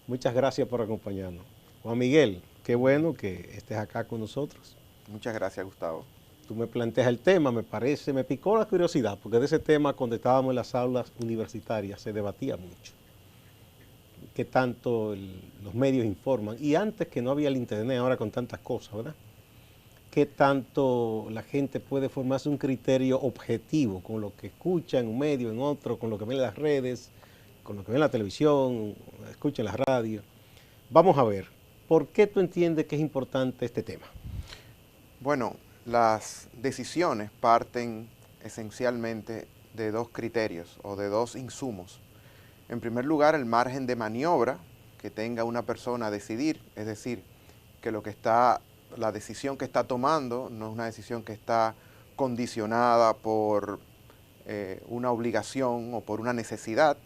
Muchas gracias por acompañarnos. Juan Miguel, qué bueno que estés acá con nosotros. Muchas gracias, Gustavo. Tú me planteas el tema, me picó la curiosidad, porque de ese tema cuando estábamos en las aulas universitarias se debatía mucho. Qué tanto los medios informan. Y antes que no había el internet, ahora con tantas cosas, ¿verdad? Qué tanto la gente puede formarse un criterio objetivo con lo que escucha en un medio, en otro, con lo que ve en las redes, con lo que ve en la televisión, escucha en la radio. Vamos a ver, ¿por qué tú entiendes que es importante este tema? Bueno, las decisiones parten esencialmente de dos criterios o de dos insumos. En primer lugar, el margen de maniobra que tenga una persona a decidir, es decir, que la decisión que está tomando no es una decisión que está condicionada por una obligación o por una necesidad.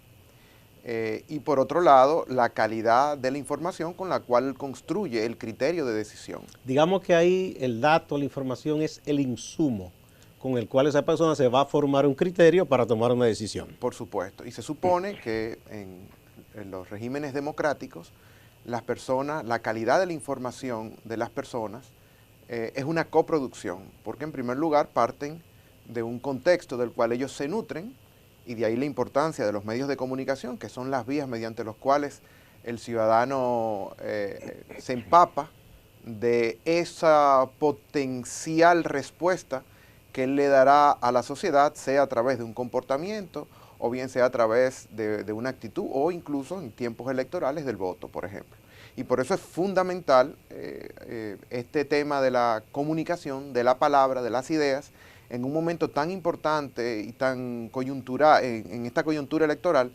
Y por otro lado, la calidad de la información con la cual construye el criterio de decisión. Digamos que ahí el dato, la información es el insumo con el cual esa persona se va a formar un criterio para tomar una decisión. Por supuesto. Y se supone que en los regímenes democráticos, las personas, la calidad de la información de las personas es una coproducción, porque en primer lugar parten de un contexto del cual ellos se nutren, y de ahí la importancia de los medios de comunicación, que son las vías mediante los cuales el ciudadano se empapa de esa potencial respuesta que él le dará a la sociedad, sea a través de un comportamiento o bien sea a través de una actitud o incluso en tiempos electorales del voto, por ejemplo. Y por eso es fundamental este tema de la comunicación, de la palabra, de las ideas, en un momento tan importante y tan coyuntural, en esta coyuntura electoral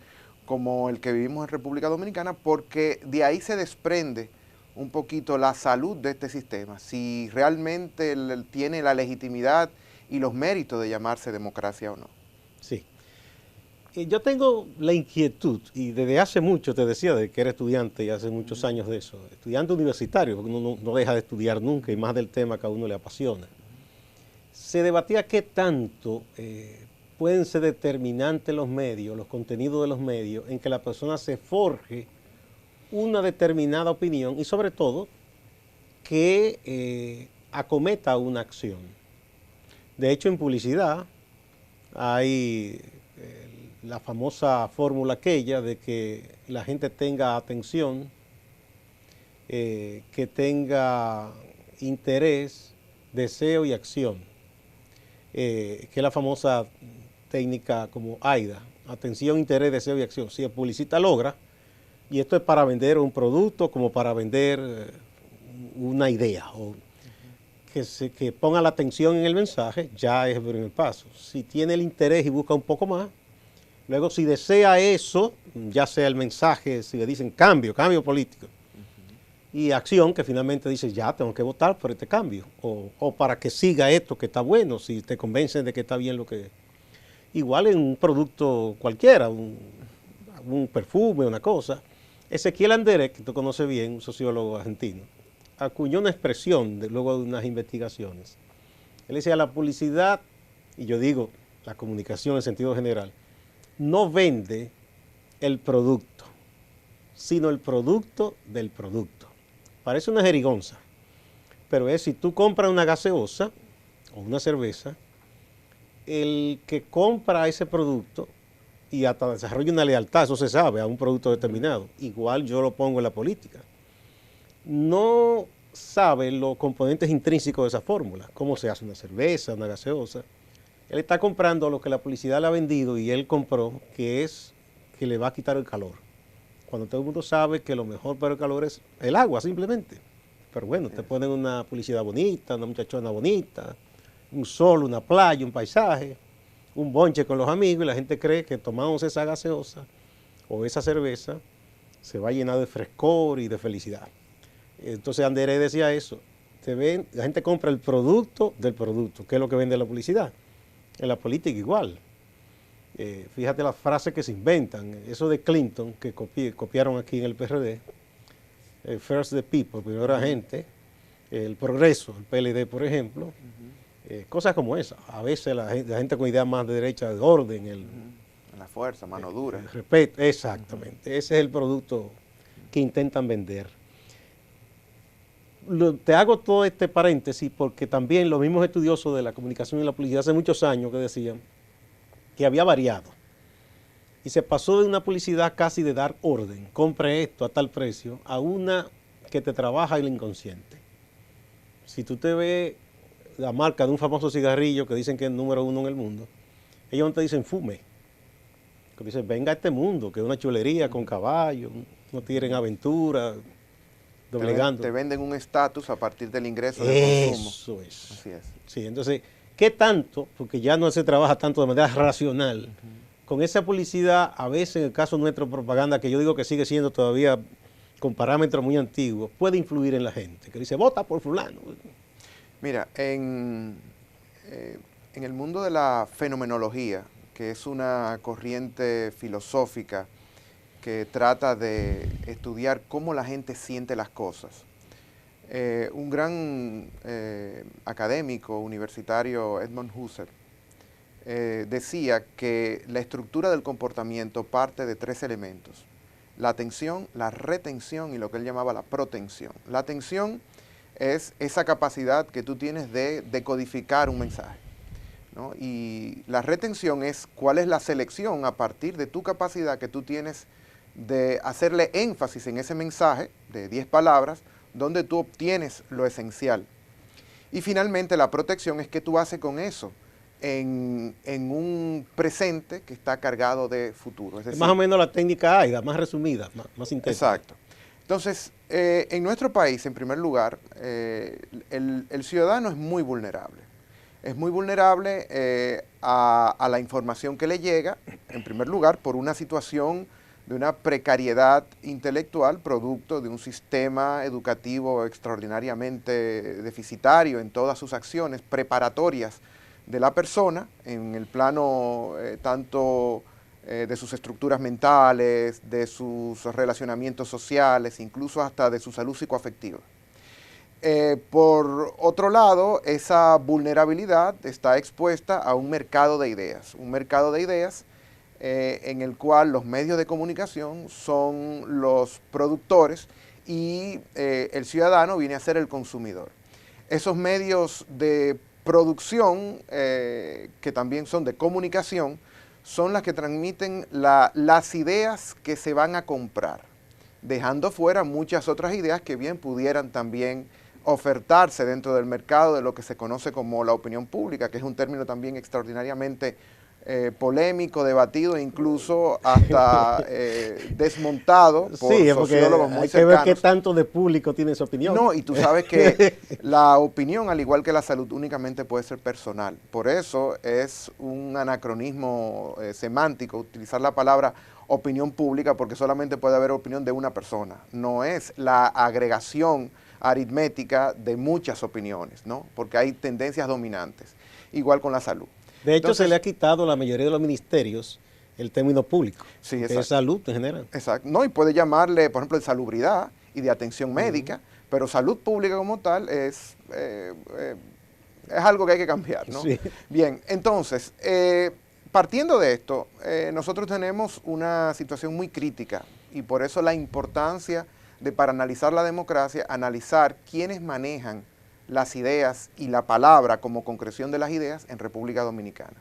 como el que vivimos en República Dominicana, porque de ahí se desprende un poquito la salud de este sistema, si realmente tiene la legitimidad y los méritos de llamarse democracia o no. Sí. Yo tengo la inquietud, y desde hace mucho te decía, de que era estudiante y hace muchos años de eso, estudiante universitario, porque uno no deja de estudiar nunca y más del tema que a uno le apasiona. Se debatía qué tanto pueden ser determinantes los medios, los contenidos de los medios, en que la persona se forje una determinada opinión y sobre todo que acometa una acción. De hecho, en publicidad hay la famosa fórmula aquella de que la gente tenga atención, que tenga interés, deseo y acción, que es la famosa técnica como AIDA, atención, interés, deseo y acción. Si el publicista logra, y esto es para vender un producto como para vender una idea, o que ponga la atención en el mensaje, ya es el primer paso. Si tiene el interés y busca un poco más, luego si desea eso, ya sea el mensaje, si le dicen cambio político, y acción, que finalmente dice, ya tengo que votar por este cambio, o para que siga esto que está bueno, si te convencen de que está bien lo que... Igual en un producto cualquiera, un perfume, una cosa. Ezequiel Anderez, que tú conoces bien, un sociólogo argentino, acuñó una expresión luego de unas investigaciones. Él decía, la publicidad, y yo digo, la comunicación en sentido general, no vende el producto, sino el producto del producto. Parece una jerigonza, pero es si tú compras una gaseosa o una cerveza, el que compra ese producto y hasta desarrolla una lealtad, eso se sabe, a un producto determinado. Igual yo lo pongo en la política. No sabe los componentes intrínsecos de esa fórmula, cómo se hace una cerveza, una gaseosa. Él está comprando lo que la publicidad le ha vendido y él compró, que es que le va a quitar el calor. Cuando todo el mundo sabe que lo mejor para el calor es el agua, simplemente. Pero bueno, te ponen una publicidad bonita, una muchachona bonita, un sol, una playa, un paisaje, un bonche con los amigos y la gente cree que tomamos esa gaseosa o esa cerveza se va a llenar de frescor y de felicidad. Entonces Anderez decía eso, la gente compra el producto del producto, que es lo que vende la publicidad. En la política igual. Fíjate las frases que se inventan, eso de Clinton, que copiaron aquí en el PRD, First the People, primero la gente, el progreso, el PLD por ejemplo, cosas como esas. A veces la gente con ideas más de derecha, de orden, La fuerza, mano dura. el respeto, exactamente. Ese es el producto que intentan vender. Te hago todo este paréntesis porque también los mismos estudiosos de la comunicación y la publicidad hace muchos años que decían que había variado y se pasó de una publicidad casi de dar orden, compre esto a tal precio, a una que te trabaja el inconsciente. Si tú te ves la marca de un famoso cigarrillo que dicen que es el número 1 en el mundo, ellos no te dicen fume, que dicen venga a este mundo, que es una chulería con caballos, no tienen aventura, doblegando. Te venden un estatus a partir del ingreso del consumo. Eso es. Así es. Sí, entonces, ¿qué tanto? Porque ya no se trabaja tanto de manera racional. Con esa publicidad, a veces en el caso nuestro, propaganda, que yo digo que sigue siendo todavía con parámetros muy antiguos, puede influir en la gente, que dice, vota por fulano. Mira, en el mundo de la fenomenología, que es una corriente filosófica que trata de estudiar cómo la gente siente las cosas, un gran académico universitario, Edmund Husserl, decía que la estructura del comportamiento parte de 3 elementos: la atención, la retención y lo que él llamaba la protención. La atención es esa capacidad que tú tienes de decodificar un mensaje, ¿no? Y la retención es cuál es la selección a partir de tu capacidad que tú tienes de hacerle énfasis en ese mensaje de 10 palabras, donde tú obtienes lo esencial. Y finalmente la protección es qué tú haces con eso en un presente que está cargado de futuro. Es decir, más o menos la técnica AIDA, más resumida, más intensa. Exacto. Entonces, en nuestro país, en primer lugar, el ciudadano es muy vulnerable. Es muy vulnerable a la información que le llega, en primer lugar, por una situación de una precariedad intelectual, producto de un sistema educativo extraordinariamente deficitario en todas sus acciones preparatorias de la persona, en el plano tanto de sus estructuras mentales, de sus relacionamientos sociales, incluso hasta de su salud psicoafectiva. Por otro lado, esa vulnerabilidad está expuesta a un mercado de ideas en el cual los medios de comunicación son los productores y el ciudadano viene a ser el consumidor. Esos medios de producción, que también son de comunicación, son las que transmiten las ideas que se van a comprar, dejando fuera muchas otras ideas que bien pudieran también ofertarse dentro del mercado de lo que se conoce como la opinión pública, que es un término también extraordinariamente polémico, debatido e incluso hasta desmontado por sociólogos muy cercanos. Hay que ver qué tanto de público tiene esa opinión. No, y tú sabes que la opinión, al igual que la salud, únicamente puede ser personal. Por eso es un anacronismo semántico utilizar la palabra opinión pública, porque solamente puede haber opinión de una persona. No es la agregación aritmética de muchas opiniones, ¿no? Porque hay tendencias dominantes. Igual con la salud. De hecho, entonces, se le ha quitado a la mayoría de los ministerios el término público, sí, que es salud en general. Exacto. No, y puede llamarle, por ejemplo, de salubridad y de atención médica, pero salud pública como tal es algo que hay que cambiar, ¿no? Sí. Bien, entonces, partiendo de esto, nosotros tenemos una situación muy crítica y por eso la importancia de, para analizar la democracia, analizar quiénes manejan las ideas y la palabra como concreción de las ideas en República Dominicana.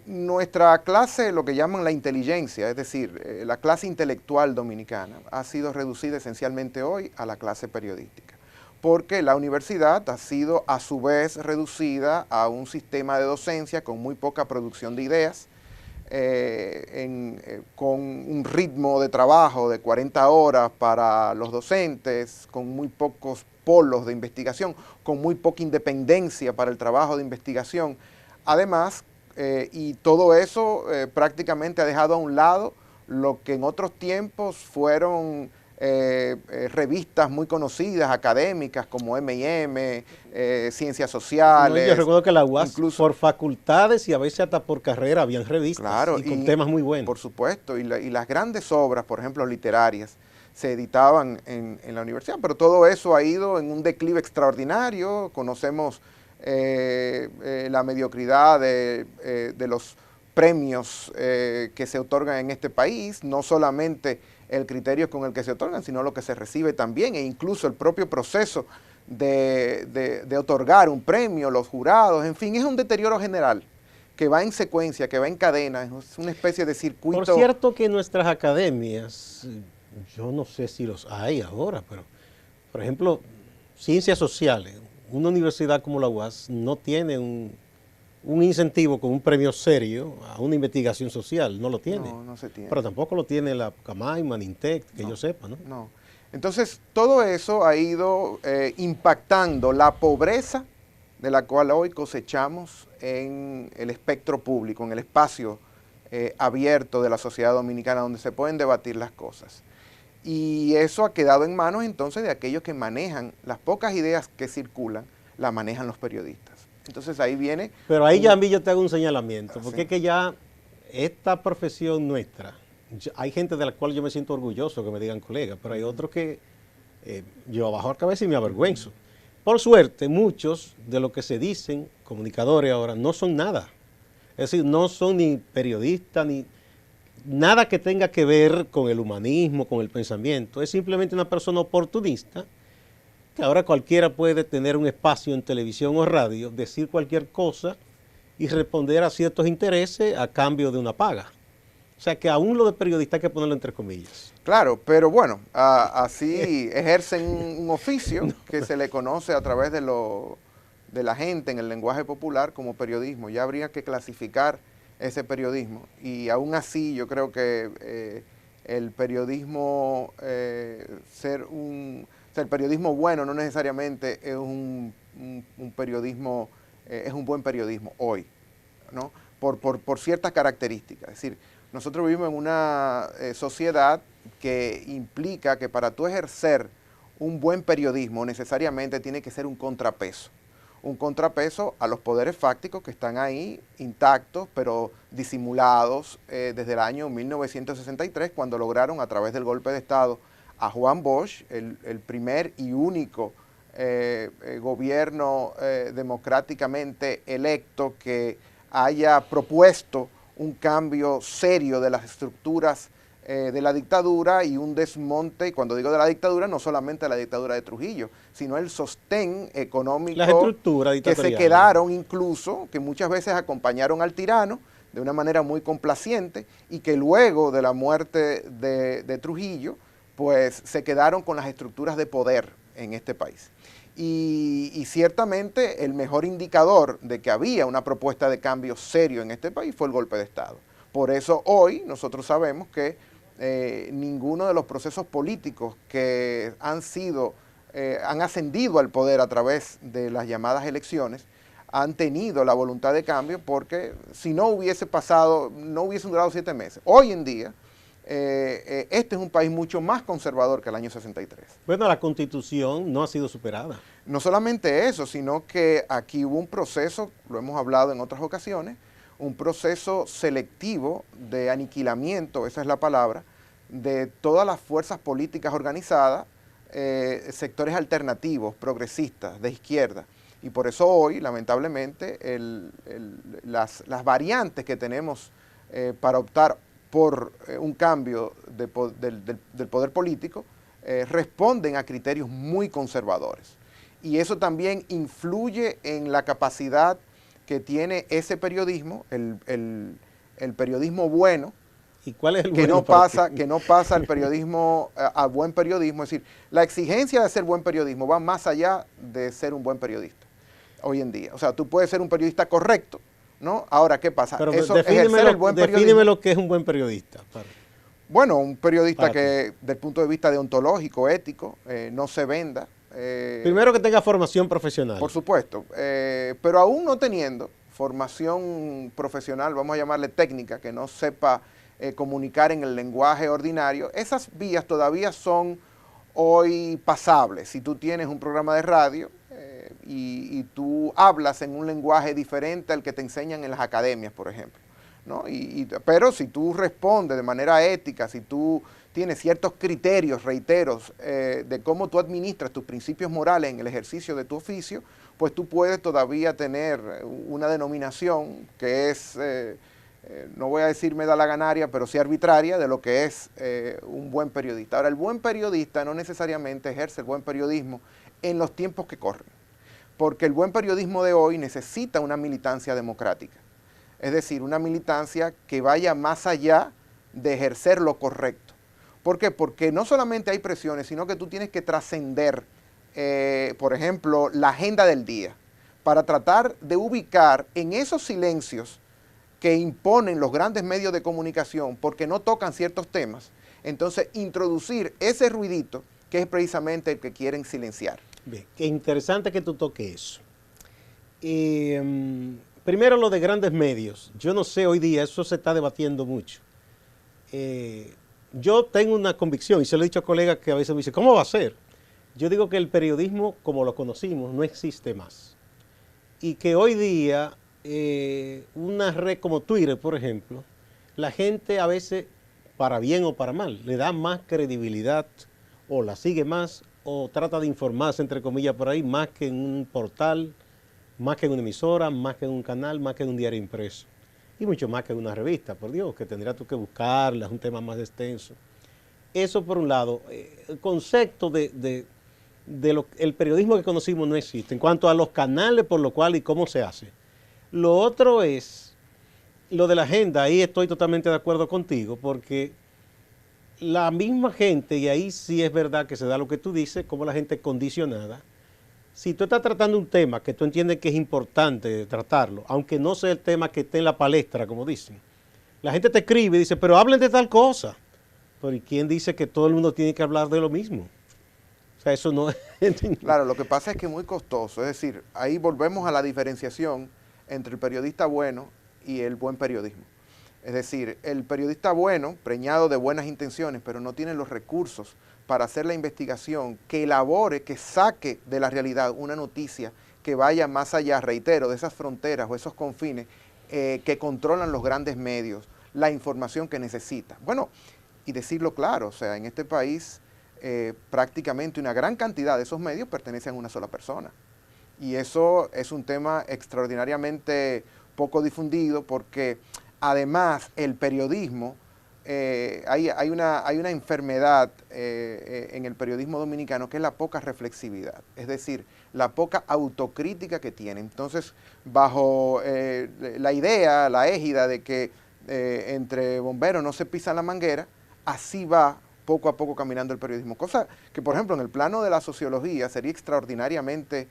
Nuestra clase, lo que llaman la inteligencia, es decir, la clase intelectual dominicana, ha sido reducida esencialmente hoy a la clase periodística, porque la universidad ha sido a su vez reducida a un sistema de docencia con muy poca producción de ideas, con un ritmo de trabajo de 40 horas para los docentes, con muy pocos polos de investigación, con muy poca independencia para el trabajo de investigación. Además, y todo eso prácticamente ha dejado a un lado lo que en otros tiempos fueron revistas muy conocidas, académicas, como M&M, Ciencias Sociales. No, yo recuerdo que la UAS, incluso por facultades y a veces hasta por carrera, habían revistas, claro, y con temas muy buenos. Por supuesto, y las grandes obras, por ejemplo, literarias, se editaban en la universidad, pero todo eso ha ido en un declive extraordinario. Conocemos la mediocridad de los premios que se otorgan en este país, no solamente el criterio con el que se otorgan, sino lo que se recibe también, e incluso el propio proceso de otorgar un premio, los jurados, en fin, es un deterioro general que va en secuencia, que va en cadena, es una especie de circuito. Por cierto que nuestras academias, yo no sé si los hay ahora, pero por ejemplo, ciencias sociales, una universidad como la UAS no tiene un incentivo con un premio serio a una investigación social, no lo tiene. No, no se tiene. Pero tampoco lo tiene la Camaima, Nintec, que No, yo sepa, ¿no? No. Entonces, todo eso ha ido impactando la pobreza de la cual hoy cosechamos en el espectro público, en el espacio abierto de la sociedad dominicana donde se pueden debatir las cosas. Y eso ha quedado en manos entonces de aquellos que manejan las pocas ideas que circulan, las manejan los periodistas. Entonces ahí viene... Pero ahí ya a mí yo te hago un señalamiento, porque sí. es que ya esta profesión nuestra, hay gente de la cual yo me siento orgulloso que me digan colega, pero hay otros que yo abajo la cabeza y me avergüenzo. Por suerte, muchos de los que se dicen comunicadores ahora no son nada. Es decir, no son ni periodistas, ni nada que tenga que ver con el humanismo, con el pensamiento. Es simplemente una persona oportunista, que ahora cualquiera puede tener un espacio en televisión o radio, decir cualquier cosa y responder a ciertos intereses a cambio de una paga. O sea que aún lo de periodista hay que ponerlo entre comillas. Claro, pero bueno, así ejercen un oficio que se le conoce a través de la gente en el lenguaje popular como periodismo. Ya habría que clasificar ese periodismo. Y aún así yo creo que el periodismo, el periodismo bueno no necesariamente es un periodismo, es un buen periodismo hoy, ¿no? Por ciertas características. Es decir, nosotros vivimos en una sociedad que implica que para tú ejercer un buen periodismo necesariamente tiene que ser un contrapeso a los poderes fácticos que están ahí intactos, pero disimulados desde el año 1963, cuando lograron a través del golpe de Estado a Juan Bosch, el primer y único gobierno democráticamente electo que haya propuesto un cambio serio de las estructuras de la dictadura y un desmonte, y cuando digo de la dictadura, no solamente la dictadura de Trujillo, sino el sostén económico que se quedaron incluso, que muchas veces acompañaron al tirano de una manera muy complaciente y que luego de la muerte de Trujillo, pues se quedaron con las estructuras de poder en este país. Y ciertamente el mejor indicador de que había una propuesta de cambio serio en este país fue el golpe de Estado. Por eso hoy nosotros sabemos que ninguno de los procesos políticos que han ascendido al poder a través de las llamadas elecciones han tenido la voluntad de cambio, porque si no hubiese pasado, no hubiesen durado 7 meses. Hoy en día, este es un país mucho más conservador que el año 63. Bueno, la Constitución no ha sido superada. No solamente eso, sino que aquí hubo un proceso, lo hemos hablado en otras ocasiones, un proceso selectivo de aniquilamiento, esa es la palabra, de todas las fuerzas políticas organizadas, sectores alternativos, progresistas, de izquierda. Y por eso hoy, lamentablemente, las variantes que tenemos para optar por un cambio del poder político responden a criterios muy conservadores. Y eso también influye en la capacidad que tiene ese periodismo, el periodismo bueno. ¿Y cuál es el que bueno no pasa el periodismo a buen periodismo? Es decir, la exigencia de ser buen periodismo va más allá de ser un buen periodista hoy en día. O sea, tú puedes ser un periodista correcto, ¿no? Ahora, ¿qué pasa? Pero eso, ejercer el buen periodismo. Defíneme lo que es un buen periodista. Bueno, un periodista que, desde el punto de vista deontológico, ético, no se venda. Primero que tenga formación profesional. Por supuesto, pero aún no teniendo formación profesional, vamos a llamarle técnica, que no sepa comunicar en el lenguaje ordinario, esas vías todavía son hoy pasables. Si tú tienes un programa de radio y tú hablas en un lenguaje diferente al que te enseñan en las academias, por ejemplo, ¿no? Pero si tú respondes de manera ética, si tú tienes ciertos criterios, reiteros, de cómo tú administras tus principios morales en el ejercicio de tu oficio, pues tú puedes todavía tener una denominación que es no voy a decir medalaganaria, pero sí arbitraria de lo que es un buen periodista. Ahora, el buen periodista no necesariamente ejerce el buen periodismo en los tiempos que corren, porque el buen periodismo de hoy necesita una militancia democrática, es decir, una militancia que vaya más allá de ejercer lo correcto. ¿Por qué? Porque no solamente hay presiones, sino que tú tienes que trascender, por ejemplo, la agenda del día, para tratar de ubicar en esos silencios que imponen los grandes medios de comunicación porque no tocan ciertos temas, entonces introducir ese ruidito que es precisamente el que quieren silenciar. Bien, qué interesante que tú toques eso. Primero lo de grandes medios. Yo no sé, hoy día eso se está debatiendo mucho. Yo tengo una convicción, y se lo he dicho a colegas que a veces me dicen, ¿cómo va a ser? Yo digo que el periodismo, como lo conocimos, no existe más. Y que hoy día, una red como Twitter, por ejemplo, la gente a veces, para bien o para mal, le da más credibilidad, o la sigue más, o trata de informarse, entre comillas, por ahí, más que en un portal, más que en una emisora, más que en un canal, más que en un diario impreso. Y mucho más que en una revista, por Dios, que tendrías tú que buscarla, es un tema más extenso. Eso por un lado. El concepto el periodismo que conocimos no existe, en cuanto a los canales por lo cual y cómo se hace. Lo otro es lo de la agenda, ahí estoy totalmente de acuerdo contigo, porque la misma gente, y ahí sí es verdad que se da lo que tú dices, como la gente condicionada. Si tú estás tratando un tema que tú entiendes que es importante tratarlo, aunque no sea el tema que esté en la palestra, como dicen, la gente te escribe y dice, pero hablen de tal cosa. Pero ¿y quién dice que todo el mundo tiene que hablar de lo mismo? O sea, eso no es... Claro, lo que pasa es que es muy costoso, es decir, ahí volvemos a la diferenciación entre el periodista bueno y el buen periodismo. Es decir, el periodista bueno, preñado de buenas intenciones, pero no tiene los recursos para hacer la investigación, que elabore, que saque de la realidad una noticia que vaya más allá, reitero, de esas fronteras o esos confines que controlan los grandes medios, la información que necesita. Bueno, y decirlo claro, o sea, en este país prácticamente una gran cantidad de esos medios pertenecen a una sola persona. Y eso es un tema extraordinariamente poco difundido porque además el periodismo, hay una enfermedad en el periodismo dominicano que es la poca reflexividad, es decir, la poca autocrítica que tiene. Entonces, bajo la idea, la égida de que entre bomberos no se pisa la manguera, así va poco a poco caminando el periodismo. Cosa que, por ejemplo, en el plano de la sociología sería extraordinariamente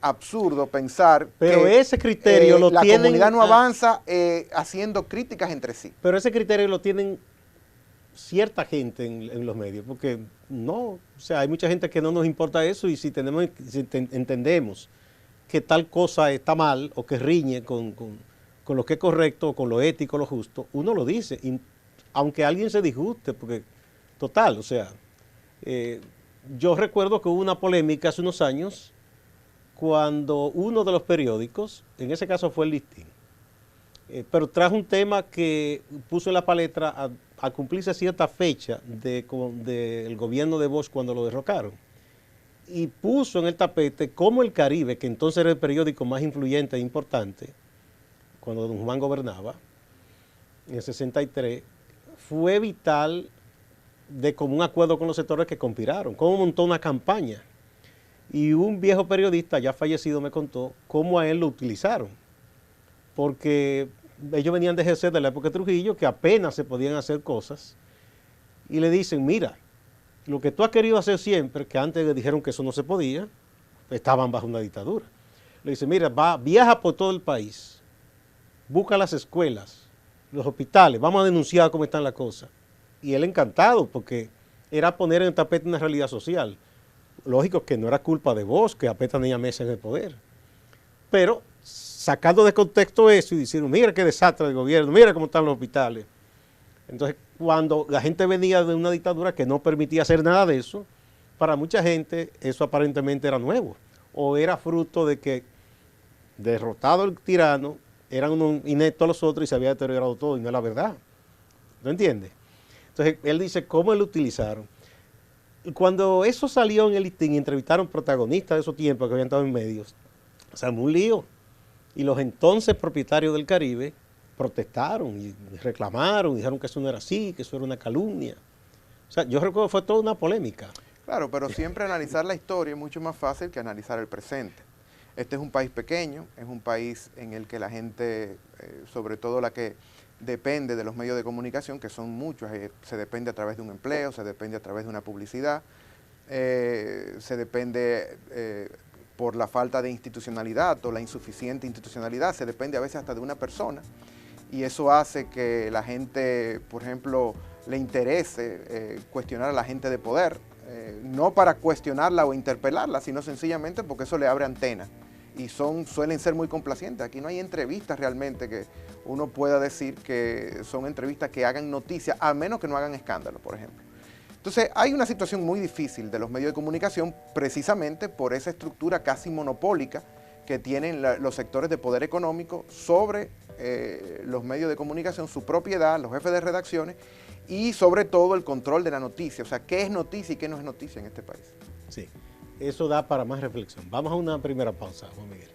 absurdo pensar pero que ese criterio lo la tienen, comunidad no avanza haciendo críticas entre sí. Pero ese criterio lo tienen cierta gente en los medios, porque no, o sea, hay mucha gente que no nos importa eso y si entendemos que tal cosa está mal o que riñe con lo que es correcto, con lo ético, lo justo, uno lo dice, aunque alguien se disguste, porque total, o sea, yo recuerdo que hubo una polémica hace unos años cuando uno de los periódicos, en ese caso fue el Listín, pero trajo un tema que puso en la palestra a cumplirse cierta fecha del gobierno de Bosch cuando lo derrocaron. Y puso en el tapete cómo el Caribe, que entonces era el periódico más influyente e importante, cuando don Juan gobernaba, en el 63, fue vital de común acuerdo con los sectores que conspiraron, cómo montó una campaña. Y un viejo periodista ya fallecido me contó cómo a él lo utilizaron, porque ellos venían de ejercer de la época de Trujillo, que apenas se podían hacer cosas, y le dicen, mira, lo que tú has querido hacer siempre, que antes le dijeron que eso no se podía, estaban bajo una dictadura. Le dicen, mira, viaja por todo el país, busca las escuelas, los hospitales, vamos a denunciar cómo están las cosas. Y él encantado, porque era poner en el tapete una realidad social. Lógico que no era culpa de Bosch, que apenas tenía meses en el poder. Pero sacando de contexto eso y diciendo, mira qué desastre del gobierno, mira cómo están los hospitales. Entonces, cuando la gente venía de una dictadura que no permitía hacer nada de eso, para mucha gente eso aparentemente era nuevo. O era fruto de que, derrotado el tirano, eran unos ineptos a los otros y se había deteriorado todo, y no es la verdad. ¿No entiendes? Entonces, él dice cómo lo utilizaron. Y cuando eso salió en el listín y entrevistaron protagonistas de esos tiempos que habían estado en medios, se armó un lío. Y los entonces propietarios del Caribe protestaron y reclamaron, dijeron que eso no era así, que eso era una calumnia. O sea, yo recuerdo que fue toda una polémica. Claro, pero siempre analizar la historia es mucho más fácil que analizar el presente. Este es un país pequeño, es un país en el que la gente, sobre todo la que depende de los medios de comunicación, que son muchos, se depende a través de un empleo, se depende a través de una publicidad, se depende por la falta de institucionalidad o la insuficiente institucionalidad, se depende a veces hasta de una persona, y eso hace que la gente, por ejemplo, le interese cuestionar a la gente de poder, no para cuestionarla o interpelarla, sino sencillamente porque eso le abre antenas y suelen ser muy complacientes. Aquí no hay entrevistas realmente que uno pueda decir que son entrevistas que hagan noticia, a menos que no hagan escándalo, por ejemplo. Entonces, hay una situación muy difícil de los medios de comunicación precisamente por esa estructura casi monopólica que tienen los sectores de poder económico sobre los medios de comunicación, su propiedad, los jefes de redacciones y sobre todo el control de la noticia, o sea, qué es noticia y qué no es noticia en este país. Sí, eso da para más reflexión. Vamos a una primera pausa, Juan Miguel.